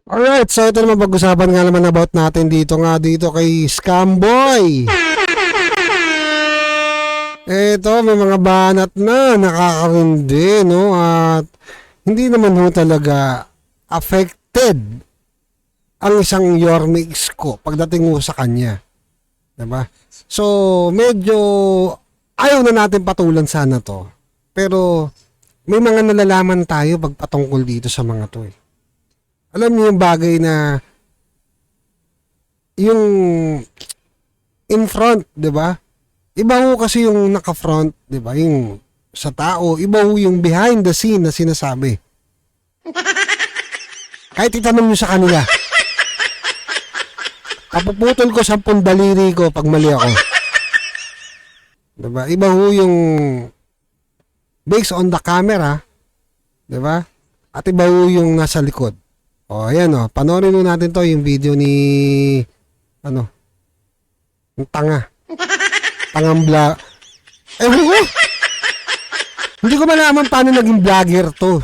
Alright, so ito naman pag-usapan nga naman about natin dito kay Scamboy. Ito, may mga banat na nakakarindi, no? At hindi naman ho talaga affected ang isang Yorme Isko pagdating ho sa kanya. Diba? So, medyo ayaw na natin patulan sana to. Pero, may mga nalalaman tayo pagpatungkol dito sa mga to eh. Alam niyo yung bagay na yung in front, 'di ba? Iba ho kasi yung naka-front, 'di ba? Yung sa tao, iba ho yung behind the scene na sinasabi. Kahit itanong niyo sa kanila. Papuputol ko 10 daliri ko pag mali ako. 'Di ba? Iba ho yung based on the camera, 'di ba? At iba ho yung nasa likod. O, ayan o. Panoorin mo natin to, yung video ni, yung tanga. Tangang vlog. Hindi ko malaman paano naging vlogger to.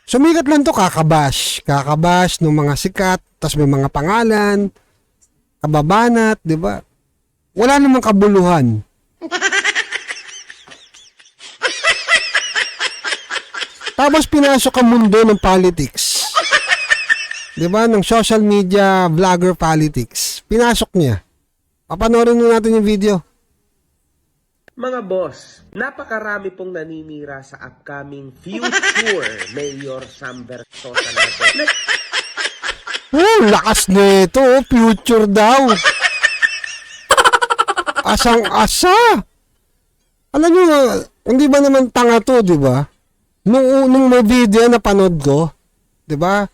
Sumikat lang to, kakabash. Kakabash ng mga sikat, tas may mga pangalan, kababanat, di ba? Wala namang kabuluhan. Tapos pinasok ang mundo ng politics. 'Di ba? Ng social media, vlogger politics. Pinasok niya. Papanoorin mo natin yung video. Mga boss, napakarami pong naninira sa upcoming future Mayor Sam Versosa natin. Lakas nito. Future daw. Asang-asa. Alam nyo, hindi ba naman tanga to, di ba? Nung may video na panood ko, 'di ba?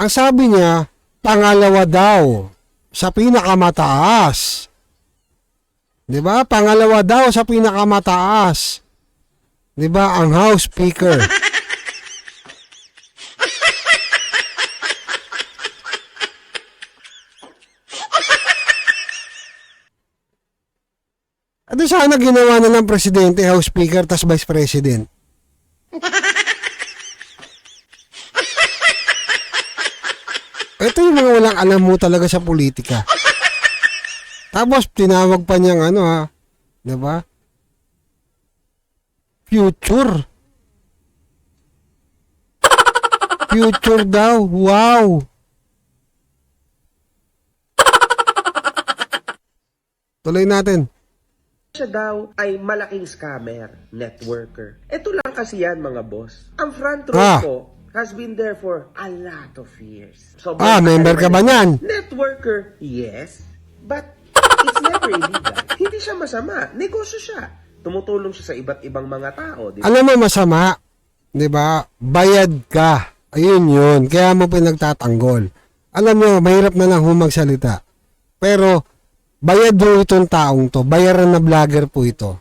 Ang sabi niya, pangalawa daw sa pinakamataas. 'Di ba? Pangalawa daw sa pinakamataas. 'Di ba? Ang House Speaker. At sana ginawa na ng presidente, House Speaker, tas Vice President. Ito yung mga walang alam mo talaga sa politika. Tapos tinawag pa niyang 'di ba? Future. Future daw. Wow. Tuloy natin. Siya daw ay malaking scammer, networker. Ito lang kasi yan mga boss. Ang front row ko has been there for a lot of years. So, member ka ba niyan? Networker, yes. But it's never illegal. Hindi siya masama. Negosyo siya. Tumutulong siya sa iba't ibang mga tao. Diba? Alam mo masama, 'di ba? Bayad ka. Ayun 'yun. Kaya mo pinagtatanggol. Alam mo, mahirap na lang humagsalita. Pero bayad mo itong taong to. Bayaran na vlogger po ito.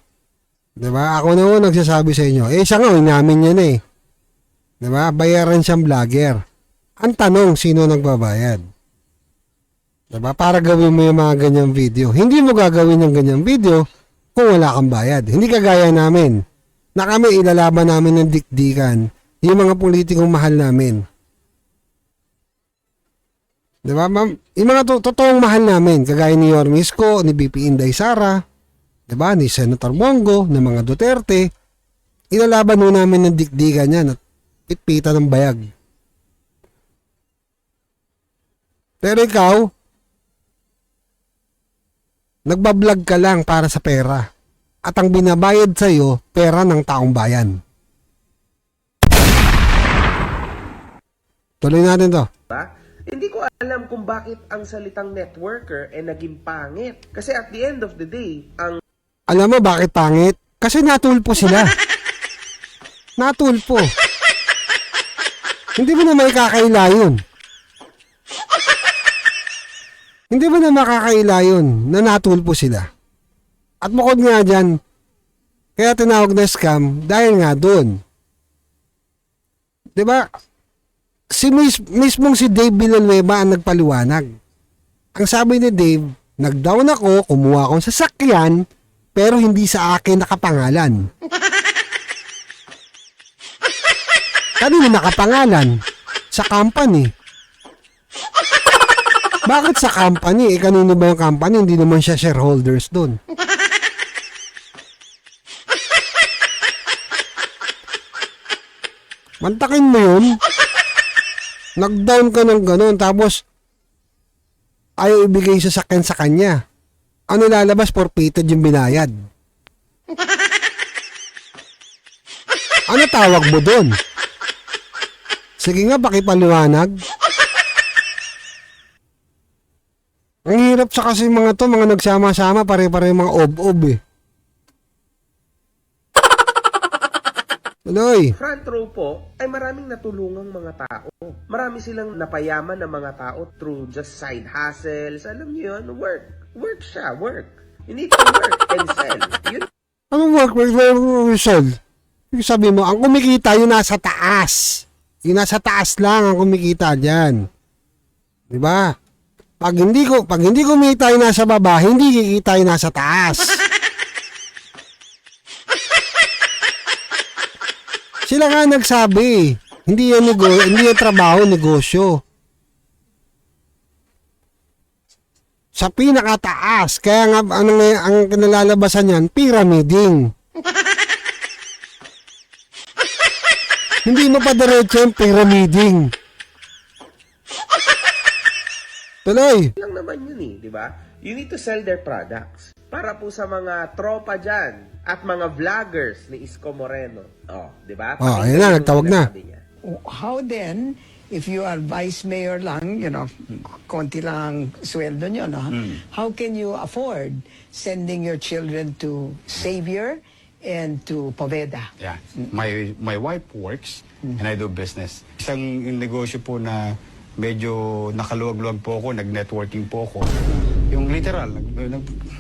'Di ba? Ako na ho nagsasabi sa inyo. Siya nga inamin niya na eh. 'Di ba? Bayaran siyang vlogger. Ang tanong, sino nagbabayad? 'Di ba? Para gawin mo yung mga ganyang video. Hindi mo gagawin yung ganyang video kung wala kang bayad. Hindi kagaya namin. Na kami ilalaban namin ng dikdikan yung mga politikong mahal namin. 'Di ba? Yung mga totoong mahal namin, kagaya ni Yorme Isko, ni BP Inday Sara, 'di ba? Ni Senator Bongo, ng mga Duterte, ilalaban mo namin ng dikdikan yan at pitpita ng bayag. Pero ikaw, nagbablog ka lang para sa pera. At ang binabayad sa'yo, pera ng taong bayan. Tuloy natin to. Diba? Hindi ko alam kung bakit ang salitang networker ay naging pangit. Kasi at the end of the day, ang... Alam mo bakit pangit? Kasi natulpo sila. Natulpo. Hindi mo na may kakaila yun. Hindi mo na makakaila yun na natulpo sila. At bukod nga dyan, kaya tinawag na scam dahil nga doon. Diba? Mismong si Dave Villanueva ang nagpaliwanag. Ang sabi ni Dave, nag-down ako, kumuha akong sasakyan, pero hindi sa akin nakapangalan. Kanino nakapangalan? Sa company. Bakit sa company? Eh, kanino ba yung company? Hindi naman siya shareholders doon. Mantakin mo yun. Nag-down ka ng ganun, tapos ayaw ibigay sa sakyan sa kanya. Ano lalabas? Forfeited yung binayad. Ano tawag mo doon? Sige nga, pakipaliwanag. Ang hirap sa kasi mga to, mga nagsama-sama, pare-pare mga ob-ob eh. Tuloy. Front row po ay maraming natulungang mga tao. Marami silang napayaman ng mga tao through just side hustles. Alam niyo yun, work. Work siya, work. You need to work and sell. Yun. Anong work result? Yung sabi mo, ang kumikita yung nasa taas. Yung nasa taas lang ang kumikita dyan. Diba? Pag hindi kumita yung nasa baba, hindi kikita yung nasa taas. Sila nga nagsabi, hindi yan trabaho, negosyo. Sa pinakataas, kaya nga ang kinalalabasan niyan, pyramiding. Hindi mo pa diretso yung pyramiding. Tuloy. Lang naman yun eh, di ba? You need to sell their products. Para po sa mga tropa dyan at mga vloggers ni Isko Moreno. Oh, di ba? Ayun na, nagtawag na. How then, if you are vice mayor lang, you know, konti lang sweldo nyo, no? How can you afford sending your children to Xavier and to Poveda? Yeah. My wife works and I do business. Isang negosyo po na medyo nakaluwag-luwag po ako, nag-networking po ako. Yung literal,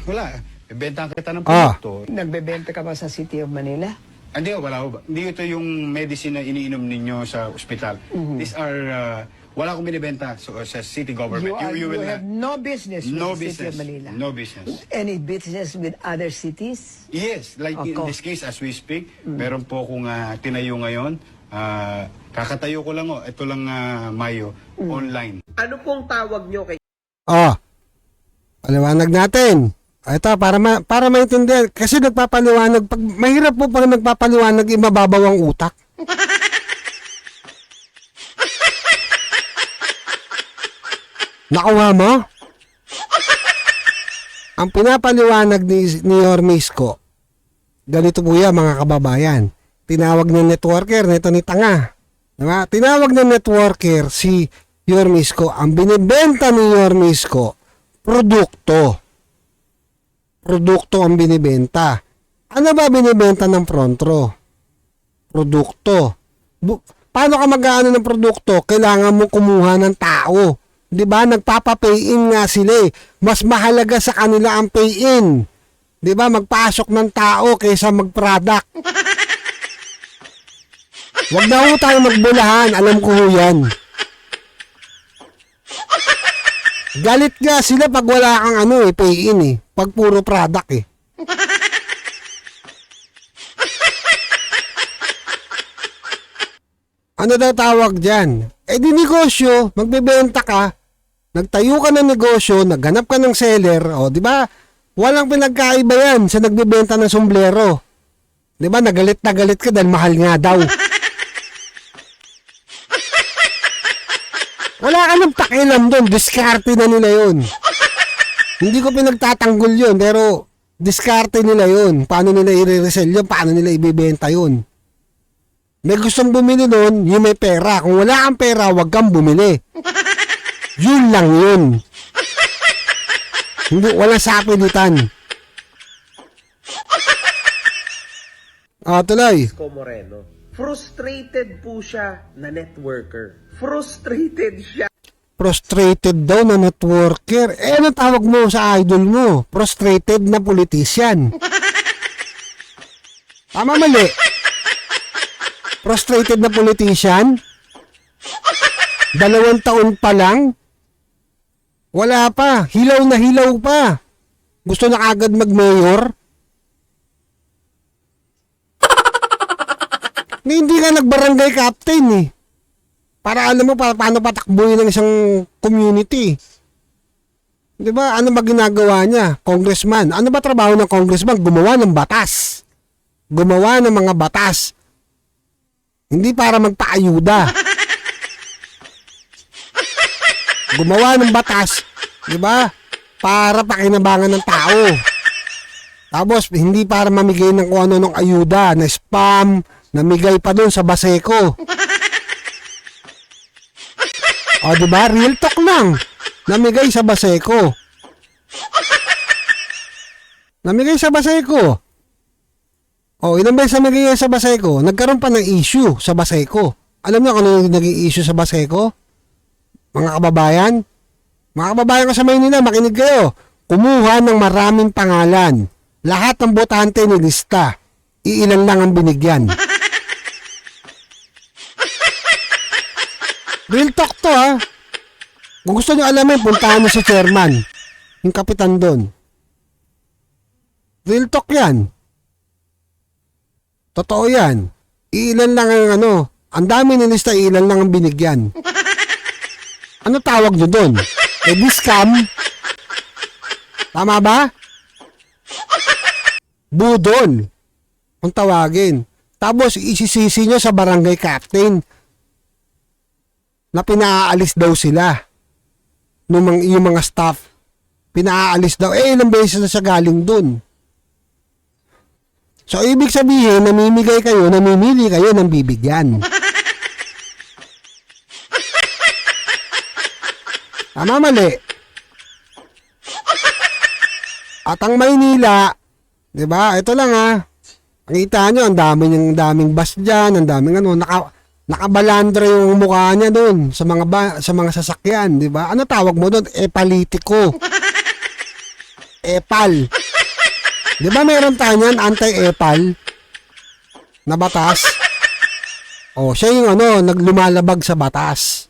wala. Bebenta kita ng produkto. Nagbebenta ka ba sa City of Manila? Hindi, wala ko ba? Hindi ito yung medicine na iniinom ninyo sa ospital. These are, wala akong binibenta sa city government. You have no business with no the City business. of Manila? No business. Any business with other cities? Yes, like in this case, as we speak, meron po akong tinayo ngayon. Kakatayo ko lang, ito lang Mayo, online. Ano pong tawag nyo kay Paliwanag natin. Ito, para maintindihan. Kasi nagpapaliwanag. Mahirap po pag nagpapaliwanag, imababaw ang utak. Nakuha mo? Ang pinapaliwanag ni Yormisco, ganito po yan mga kababayan. Tinawag ng networker, nito ni Tanga. Diba? Tinawag ng networker si Yormisco. Ang binibenta ni Yormisco, produkto. Produkto ang binibenta. Ano ba binibenta ng front row? Produkto. Paano ka mag-aano ng produkto? Kailangan mo kumuha ng tao. 'Di ba? Nagpapa-pay-in nga sila eh. Mas mahalaga sa kanila ang pay-in. 'Di ba? Magpasok ng tao kaysa mag-product. Wag na ho tayo magbulahan. Alam ko ho yan. Galit nga sila pag wala kang pay-in eh. Pag puro product eh. Ano daw tawag dyan? Eh di negosyo, magbebenta ka, nagtayo ka ng negosyo, naghanap ka ng seller, o di ba? Walang pinagkaiba yan sa nagbebenta ng sombrero. Di ba? Nagalit ka dahil mahal nga daw. Wala ka ng pakialam doon, diskarte na nila yun. Hindi ko pinagtatanggol yun, pero diskarte nila yun. Paano nila i-resell yun, paano nila ibibenta yun. May gustong bumili nun, yung may pera. Kung wala kang pera, wag kang bumili. Yun lang yun. Hindi, wala sa pilitan. Tuloy. Isko Moreno? Frustrated po siya na networker. Frustrated siya. Frustrated daw na networker. Eh, ano tawag mo sa idol mo? Frustrated na politician. Tama, mali. Frustrated na politician? 2 taon pa lang? Wala pa. Hilaw na hilaw pa. Gusto na agad mag-mayor? Hindi ka nagbarangay captain eh. Para alam mo paano patakbuhin ng isang community. 'Di ba? Ano ba ginagawa niya? Congressman. Ano ba trabaho ng congressman? Gumawa ng batas. Gumawa ng mga batas. Hindi para magpaayuda. Gumawa ng batas, 'di ba? Para pakinabangan ng tao. Tapos hindi para mamigay ng kung ano ng ayuda, na spam, namigay pa doon sa Baseco. O, di ba? Real talk lang. Namigay sa Baseco. Namigay sa Baseco. O, ilang beses namigay sa Baseco, nagkaroon pa ng issue sa Baseco. Alam niyo kung ano yung naging issue sa Baseco? Mga kababayan? Mga kababayan ko sa Maynila, makinig kayo. Kumuha ng maraming pangalan. Lahat ng botante nilista. Iilan lang ang binigyan. Real talk to ha. Kung gusto nyo alamin, puntahan nyo si chairman. Yung kapitan doon. Real talk yan. Totoo yan. Iilan lang ang ano. Ang dami nilista, iilan lang ang binigyan. Ano tawag nyo doon? Scam? Tama ba? Budol. Kung tawagin. Tapos isisisi nyo sa barangay captain na pinaalis daw sila yung mga staff. Pinaalis daw. Ilang beses na siya galing dun. So, ibig sabihin, namimili kayo ng bibigyan. Tama, mali. At ang Maynila, di ba? Ito lang ha. Nakita nyo, ang daming bus dyan, ang daming ano, nakabalandra yung mukha niya doon sa mga sasakyan, di ba? Ano tawag mo doon? Epalitiko. Epal. Di ba meron tayo niyan, anti-epal na batas? O, siya yung naglumalabag sa batas.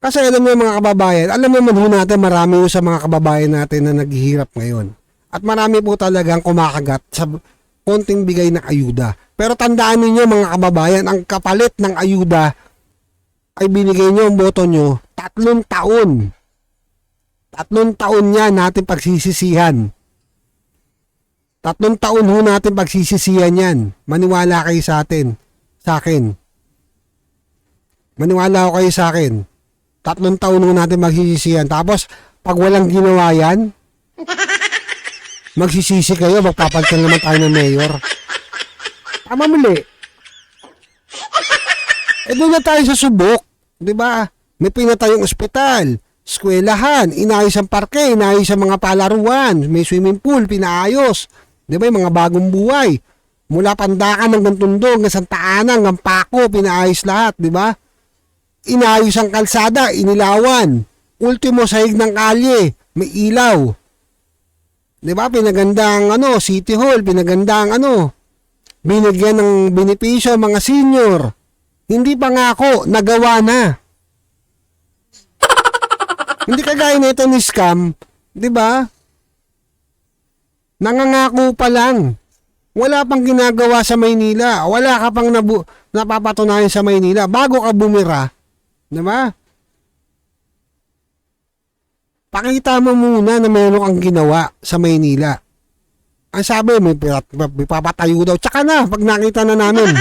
Kasi alam mo mga kababayan, alam mo man natin marami sa mga kababayan natin na naghihirap ngayon. At marami po talagang kumakagat sa konting bigay ng ayuda. Pero tandaan ninyo mga kababayan, ang kapalit ng ayuda ay binigay nyo ang boto nyo 3 taon. 3 taon yan natin pagsisisihan. 3 taon ho natin pagsisisihan yan. Maniwala kayo sa akin. Maniwala ko kayo sa akin. 3 taon ho natin magsisisihan. Tapos, pag walang ginawa yan, magsisisi kayo, magpapalitan naman tayo ng mayor. Tama muli. Doon na tayo sa subok. Diba? May pinatayong ospital, eskwelahan, inayos ang parke, inayos ang mga palaruan, may swimming pool, pinaayos. Diba? Yung mga bagong buhay. Mula Pandakan hanggang Tondo, hanggang Santa Ana, hanggang Paco, pinaayos lahat. Diba? Inayos ang kalsada, inilawan. Ultimo sahig ng kalye, may ilaw. Diba? Pinagandang City Hall, pinagandang binigyan ng benepisyo mga senior. Hindi pa nga ako, nagawa na. Hindi kagaya nito ni scam, di ba? Nangangako pa lang. Wala pang ginagawa sa Maynila. Wala ka pang napapatunayan sa Maynila bago ka bumira. Di ba? Pakita mo muna na meron kang ginawa sa Maynila. Ang sabi, may papatayo daw. Tsaka na, pag nakita na namin.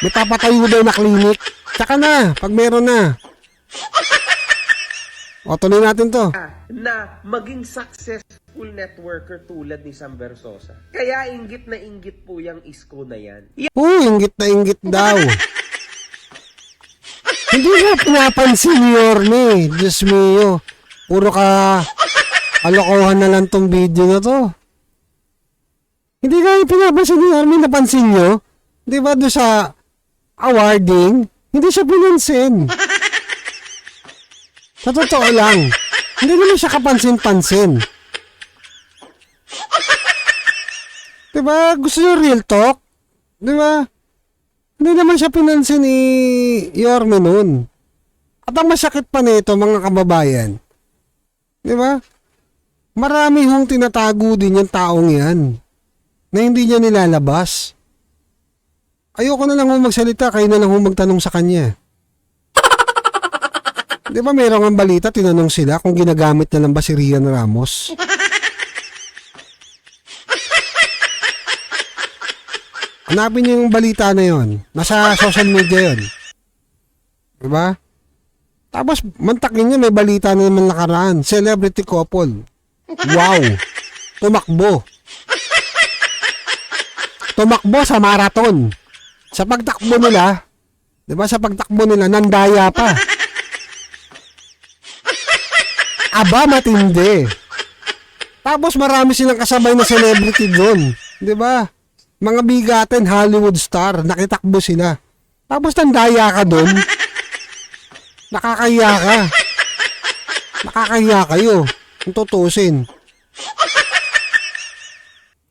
May papatayo daw na klinik. Tsaka na, pag meron na. O, tuloy natin to. Na maging successful networker tulad ni Sam Versosa. Kaya inggit na inggit po yung isko na yan. Inggit na inggit daw. Hindi na pinapansin ni Yorme. Diyos mio. Puro ka alokohan na lang tong video na to. Hindi ka pinapansin ni Yorme. Napansin nyo? Di ba doon sa awarding? Hindi siya pinansin. Sa totoo lang. Hindi naman siya kapansin-pansin. Di ba? Gusto nyo real talk? Di ba? Hindi naman siya pinansin ni Yorme nun. At ang masakit pa nito mga kababayan. Di ba? Marami hong tinatago din yung taong yan na hindi niya nilalabas. Ayoko na lang ho magsalita, kayo na lang ho magtanong sa kanya. Di ba mayroong ang balita, tinanong sila kung ginagamit na lang ba si Rian Ramos? Hanapin niyo yung balita na yon. Nasa social media yon. Di ba? Tapos, mantakin niya, may balita na naman nakaraan. Celebrity couple. Wow! Tumakbo. Tumakbo sa marathon. Sa pagtakbo nila, di ba, sa pagtakbo nila, nandaya pa. Aba, matindi. Tapos marami silang kasabay na celebrity doon. Di ba? Mga bigatin, Hollywood star, nakitakbo sila. Tapos nandaya ka doon. Nakakahiya ka. Nakakahiya kayo. Kung tutusin.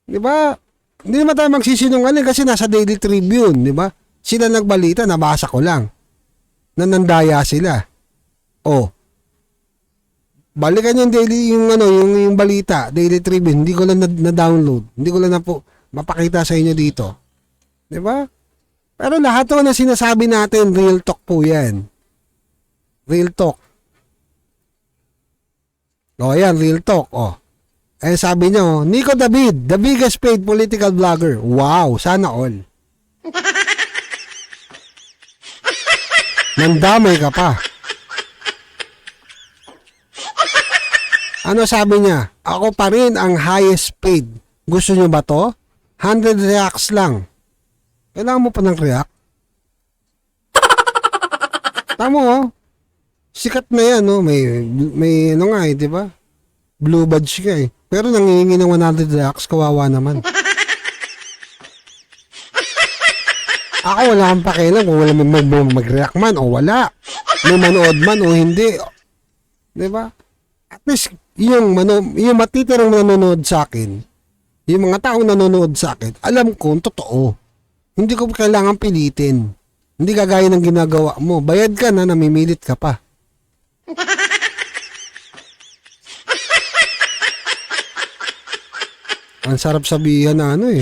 Di ba? Hindi naman tayo magsisinungaling kasi nasa Daily Tribune, di ba? Sila nagbalita, nabasa ko lang. Nanandaya sila. Oh. Balikan yung daily yung balita, Daily Tribune, hindi ko lang na-download. Hindi ko lang na po mapakita sa inyo dito. 'Di ba? Pero lahat 'to na sinasabi natin, real talk po 'yan. Real talk. Oh, yan, real talk. Oh. Eh sabi niyo, Nico David, the biggest paid political vlogger. Wow, sana all. Nandamay ka pa. Ano sabi niya? Ako pa rin ang highest paid. Gusto niyo ba to? 100 reacts lang. Kailangan mo pa ng react? Tamo, oh. Sikat na yan, oh. May ano nga, di ba? Blue badge ka eh. Pero nangihingi ng 100 reacts, kawawa naman. Ako wala kang pakialam kung wala mag-react man o wala. May manood man o hindi. Di ba? At least, yung matitirang nanonood sa akin, yung mga taong nanonood sa akin, alam ko, totoo. Hindi ko kailangan pilitin. Hindi kagaya ng ginagawa mo. Bayad ka na, namimilit ka pa. Ang sarap sabihan na ano eh.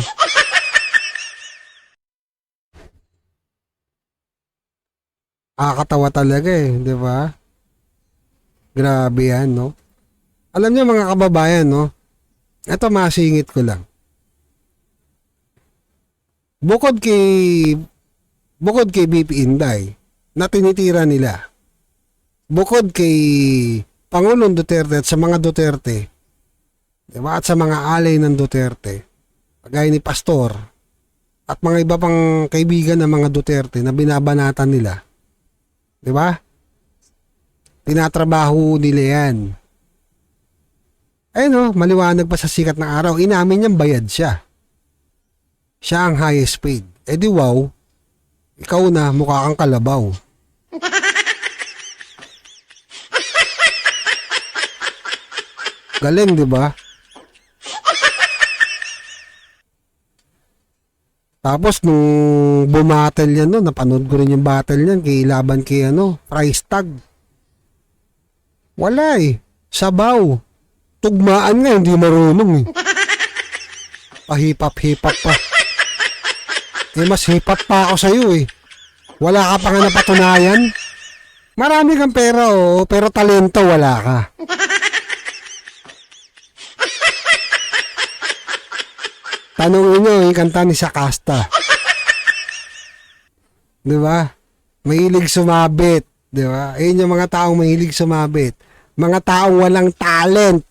Katawa talaga eh, di ba? Grabe yan, no? Alam niyo mga kababayan, no? Ito masingit ko lang. Bukod kay BP Inday na tinitira nila. Bukod kay Pangulong Duterte at sa mga Duterte, diba? At sa mga alay ng Duterte, kagaya ni Pastor at mga iba pang kaibigan ng mga Duterte na binabanatan nila. Diba? Tinatrabaho nila yan. Ayun o, maliwanag pa sa sikat ng araw, inamin niyang bayad siya. Siya ang highest paid. Eh di wow, ikaw na mukha kang kalabaw. Galing, di ba? Tapos nung bumattle yan, no, napanood ko rin yung battle yan kay laban kay price tag. Wala eh. Sabaw. Tugmaan nga, hindi marunong eh. Pahipap-hipap pa. Eh mas hipap pa ako sa'yo eh. Wala ka pa nga napatunayan. Marami kang pera oh, pero talento wala ka. Tanungin nyo yung kanta ni Sakasta. Di ba? Mahilig sumabit. Di ba? Ayun yung mga taong mahilig sumabit. Mga taong walang talent.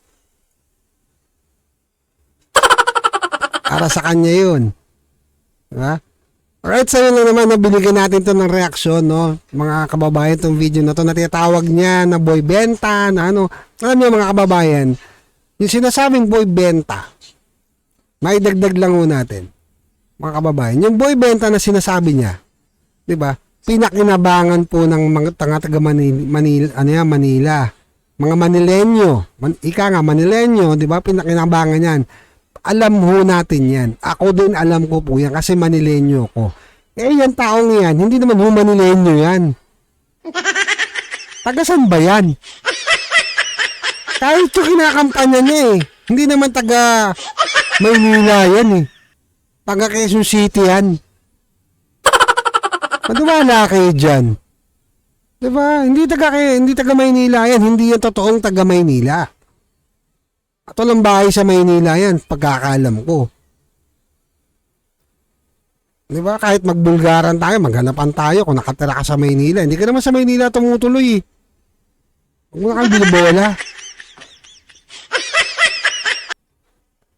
Para sa kanya yun. Di ba? Alright, sa'yo na naman na binigyan natin to ng reaksyon, no? Mga kababayan, tong video na to, natinatawag niya na boy benta, na ano. Alam niyo mga kababayan, yung sinasabing boy benta, may dagdag lang ho natin, mga kababayan. Yung boy benta na sinasabi niya, di ba? Pinakinabangan po ng mga taga Manila. Mga Manilenyo. Ika nga, Manilenyo, di ba? Pinakinabangan yan. Alam ho natin yan. Ako din alam ko po yan kasi Manilenyo ko. Eh, yan taong yan, hindi naman ho Manilenyo yan. Tagasan ba yan? Kahit yung kinakampanya niya eh. Hindi naman taga Maynila yan eh. Taga Quezon City yan. Maniwala kayo dyan. Diba? Hindi taga Maynila yan. Hindi yan totoong taga Maynila. At walang bahay sa Maynila yan, pagkakaalam ko. Diba? Kahit magbulgaran tayo, maghanapan tayo kung nakatira ka sa Maynila. Hindi ka naman sa Maynila tumutuloy eh. Huwag mo na kang binobola.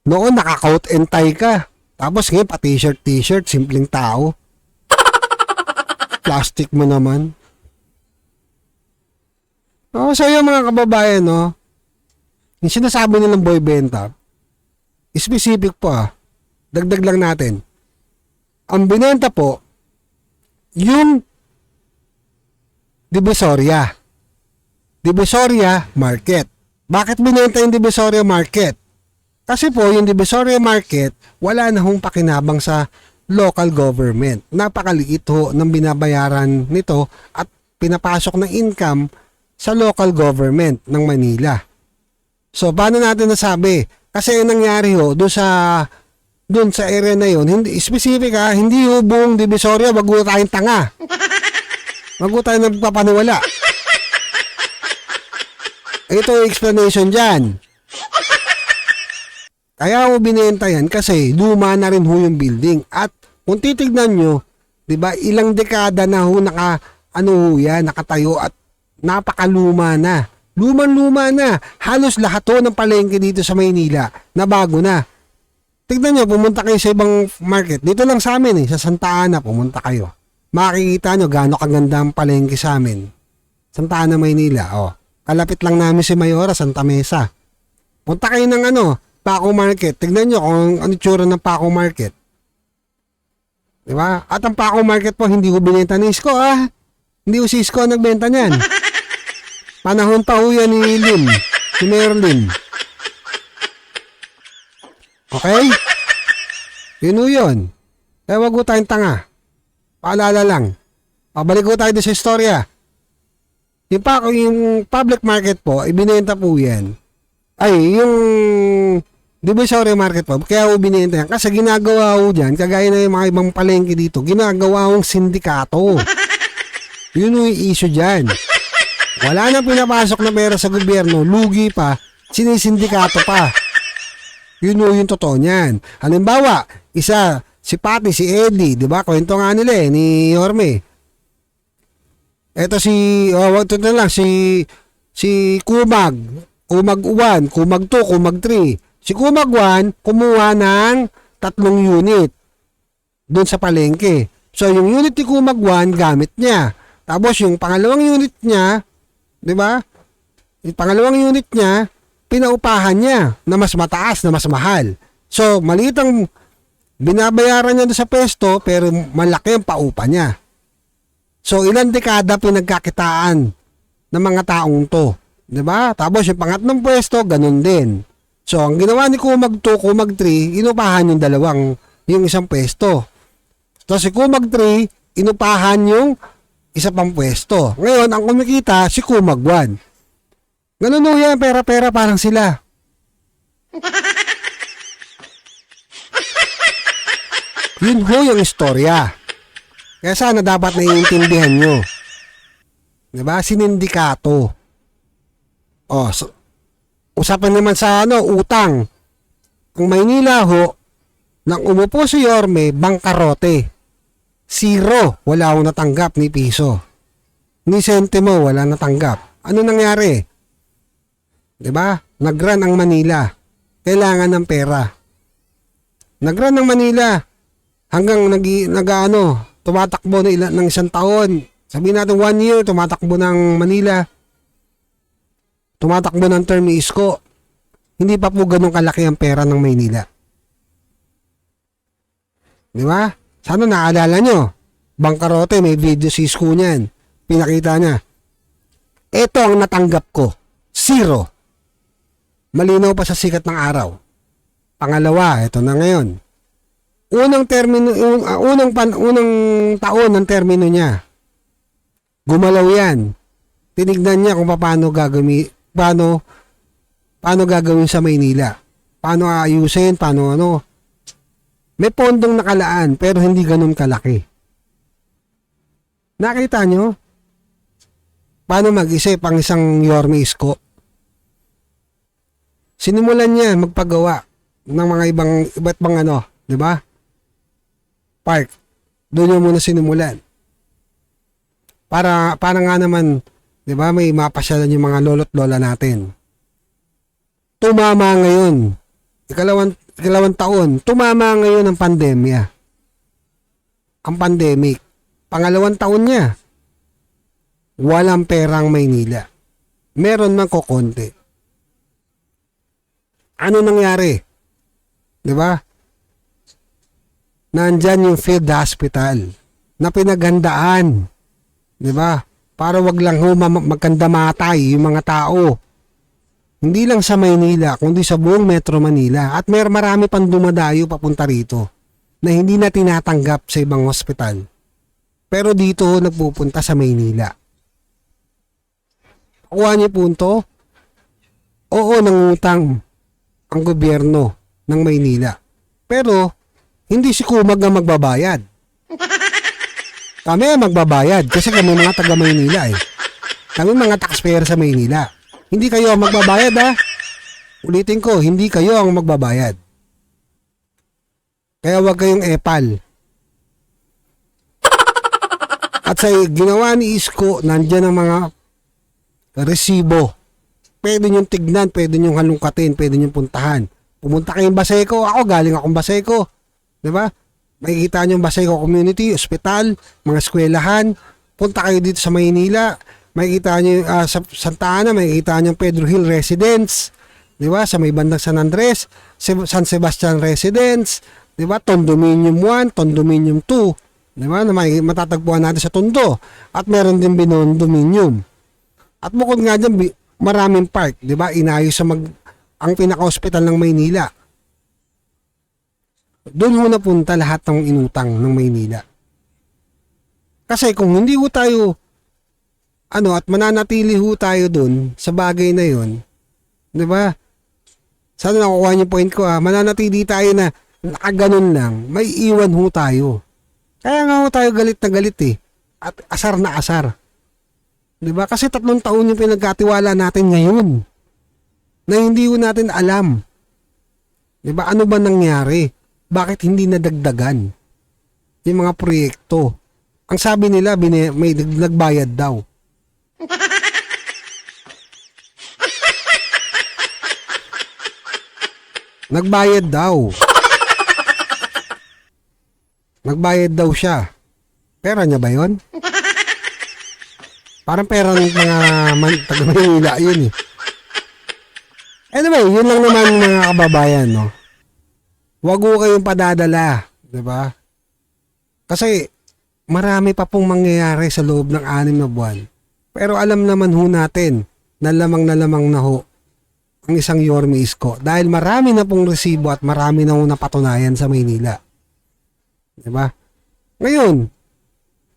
Noon, naka-coat and tie ka. Tapos ngayon, pa-t-shirt, simpleng tao. Plastic mo naman. So yung mga kababayan, no, yung sinasabi nilang boy benta, specific po dagdag lang natin. Ang binenta po, yung Divisoria Market. Bakit binenta yung Divisoria Market? Kasi po, yung Divisoria Market, wala na hong pakinabang sa local government. Napakaliit ho ng binabayaran nito at pinapasok ng income sa local government ng Manila. So, paano natin nasabi? Kasi yung nangyari ho, doon sa area na yun, hindi, specific hindi ho buong Divisoria, wag ho tayong tanga. Wag ho tayong nagpapaniwala. Ito yung explanation dyan. Kaya ho binenta yan kasi luma na rin ho yung building. At kung titignan nyo, diba, ilang dekada na ho nakatayo at napakaluma na. Luman-luma na. Halos lahat ho ng palengke dito sa Maynila na bago na. Tignan nyo, pumunta kayo sa ibang market. Dito lang sa amin sa Santa Ana, pumunta kayo. Makikita nyo gaano kaganda ang palengke sa amin. Santa Ana, Maynila. Kalapit lang namin si Mayora, Santa Mesa. Punta kayo ng Paco Market. Tignan nyo kung ano tsura ng Paco Market. Diba? At ang Paco Market po, hindi ko binenta ni Isko Hindi ko si Isko nagbenta niyan. Panahon pa ho yan ni Lim. Si Mayor Lim. Okay? Yun ho yun. Kaya wag ho tayong tanga. Paalala lang. Pabalik ho tayo sa istorya. Yung public market po, ibinenta po yan. Yung Divisoria Market po, kaya ho binenta yan. Kasi ginagawa ho dyan, kagaya na yung mga ibang palengke dito, ginagawa hong sindikato. Yun ho yung issue dyan. Wala nang pinapasok na pera sa gobyerno, lugi pa, sinisindikato pa. Yun ho yung totoo niyan. Halimbawa, si Patty, si Eddie, di ba? Kwento nga nila ni Yorme. Eto si Kumag 1, Kumag 2, Kumag 3. Si Kumag 1, kumuha ng 3 unit doon sa palengke. So, yung unit ni Kumag 1, gamit niya. Tapos, yung pangalawang unit niya, di ba? Yung pangalawang unit niya, pinaupahan niya na mas mataas, na mas mahal. So, maliit ang binabayaran niya doon sa pwesto, pero malaki ang paupa niya. So, ilang dekada pinagkakitaan ng mga taong to. Di ba? Tapos, yung pangatlong pwesto, ganun din. So, ang ginawa ni Kumag 2, Kumag 3, inupahan yung isang pwesto. So, si Kumag 3, inupahan yung isa pang pwesto. Ngayon, ang kumikita, si Kumag 1. Ganun ho yan, pera-pera parang sila. Yun ho yung istorya. Kaya sana dapat naiintindihan nyo. Diba? Sinindikato. Usapan naman sa utang. Ang Maynila ho, nang umupo si Yorme, bangkarote. 0, wala akong natanggap ni piso. Ni sentimo, wala natanggap. Ano nangyari? Diba? Nag-run ang Manila. Kailangan ng pera. Nag-run ang Manila. Hanggang tumatakbo ng isang taon. Sabihin natin 1 year, tumatakbo ng Manila. Tumatakbo ng term ni Isko. Hindi pa po ganun kalaki ang pera ng Maynila. Di ba? Sana naalala nyo. Bangkarote, may video si Isko niyan. Pinakita niya. Ito ang natanggap ko. 0. Malinaw pa sa sikat ng araw. Pangalawa, ito na ngayon. Unang taon ng termino niya. Gumalaw yan. Tinignan niya kung paano gagawin sa Maynila. Paano aayusin, May pondong nakalaan pero hindi ganun kalaki. Nakita nyo? Paano mag-isip ang isang Yorme Isko? Sinimulan niya magpagawa ng mga iba't bang ano, di ba? Park. Doon niya muna sinimulan. Para nga naman, di ba, may mapasyalan yung mga lolo't lola natin. Tumama ngayon. Ikalawang taon, tumama ngayon ang pandemya. Ang pandemic. Pangalawang taon niya. Walang perang Maynila. Meron man kokonti. Ano nangyari? 'Di ba? Nandyan yung field hospital na pinaghandaan. 'Di ba? Para wag lang magkandamatay yung mga tao. Hindi lang sa Maynila, kundi sa buong Metro Manila. At marami pang dumadayo papunta rito na hindi na tinatanggap sa ibang hospital. Pero dito nagpupunta sa Maynila. Kuha niyo punto? Oo, nangutang ang gobyerno ng Maynila. Pero hindi si Kumag ang magbabayad. Kami ang magbabayad kasi kami mga taga Maynila eh. Kami mga taxpayer sa Maynila. Hindi kayo ang magbabayad ha. Ulitin ko, hindi kayo ang magbabayad. Kaya wag kayong epal. At sa ginawa ni Isko, nandyan ang mga resibo. Pwede niyong tignan, pwede niyong halungkatin, pwede niyong puntahan. Pumunta kayong Baseco, ako galing akong Baseco. Diba? Makikita niyong Baseco Community, ospital, mga eskwelahan. Punta kayo dito sa Maynila. Makikita niyo sa Santa Ana, makikita niyo Pedro Hill Residence. Diba? Sa may bandang San Andres, San Sebastian Residence. Diba? Condominium 1, Condominium 2. Diba? Na matatagpuan natin sa Tondo. At meron din Binondominium. At bukod nga dyan, maraming park, di ba? Inayos sa ang pinaka-hospital ng Maynila. Doon ho napunta lahat ng inutang ng Maynila. Kasi kung hindi ho tayo, at mananatili ho tayo doon sa bagay na yon, di ba? Sana nakukuha niyo point ko mananatili tayo na nakaganon lang, may iwan ho tayo. Kaya nga ho tayo galit na galit eh. At asar na asar. Diba? Kasi 3 taon yung pinagkatiwala natin ngayon na hindi ko natin alam. Diba? Ano ba nangyari? Bakit hindi nadagdagan yung mga proyekto? Ang sabi nila, may nagbayad daw. Nagbayad daw. Nagbayad daw siya. Pera niya ba yun? Parang pera ng mga taga-Maynila yun eh. Anyway, yun lang naman mga kababayan, no? Wag ho kayong padadala, di ba? Kasi marami pa pong mangyayari sa loob ng 6 na buwan. Pero alam naman ho natin na lamang na ho ang isang Yorme Isko dahil marami na pong resibo at marami na ho napatunayan sa Maynila. Di ba? Ngayon,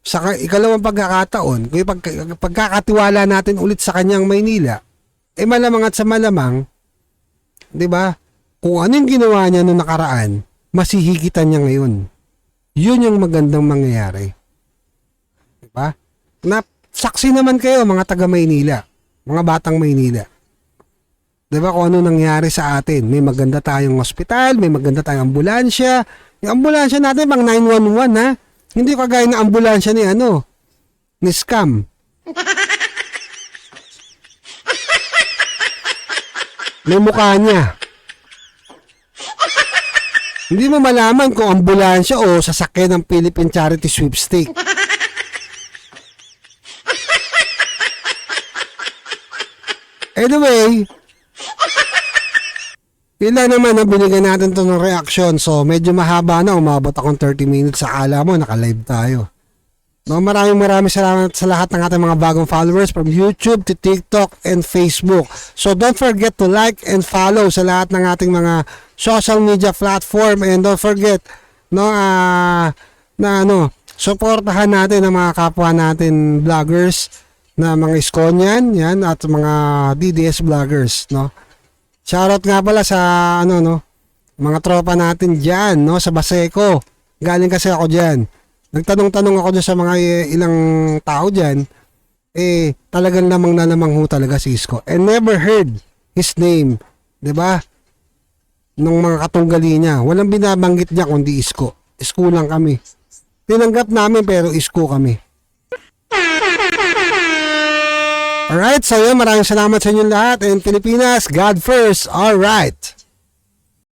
sa ikalawang pagkakataon, kung pagkakatiwala natin ulit sa kanyang Maynila, malamang at sa malamang, di ba, kung ano yung ginawa niya noong nakaraan, masihigitan niya ngayon. Yun yung magandang mangyayari. Di ba? Saksi naman kayo, mga taga Maynila, mga batang Maynila. Di ba kung ano nangyari sa atin? May maganda tayong ospital, may maganda tayong ambulansya. Yung ambulansya natin, pang 911 ha? Hindi kagaya ng ambulansya ni scam. May mukha niya. Hindi mo malaman kung ambulansya o sasakyan ng Philippine Charity Sweepstake. Anyway, ilan naman na binigyan natin to ng reaction. So, medyo mahaba na. Umabot akong 30 minutes. Akala mo, naka-live tayo. No, maraming salamat sa lahat ng ating mga bagong followers from YouTube to TikTok and Facebook. So, don't forget to like and follow sa lahat ng ating mga social media platform. And don't forget, supportahan natin ang mga kapwa natin vloggers na mga Iskonian, yan, at mga DDS vloggers, no? Shoutout nga pala sa mga tropa natin diyan, no, sa Baseco. Galing kasi ako diyan. nagtanong-tanong ako dyan sa mga ilang tao dyan, talagang namang ho talaga si Isko. And never heard his name, 'di ba? Nung mga katunggali niya. Walang binabanggit niya kundi Isko. Isko lang kami. Tinanggap namin pero Isko kami. Alright, so yun, maraming salamat sa inyong lahat. And Pilipinas, God first. Alright.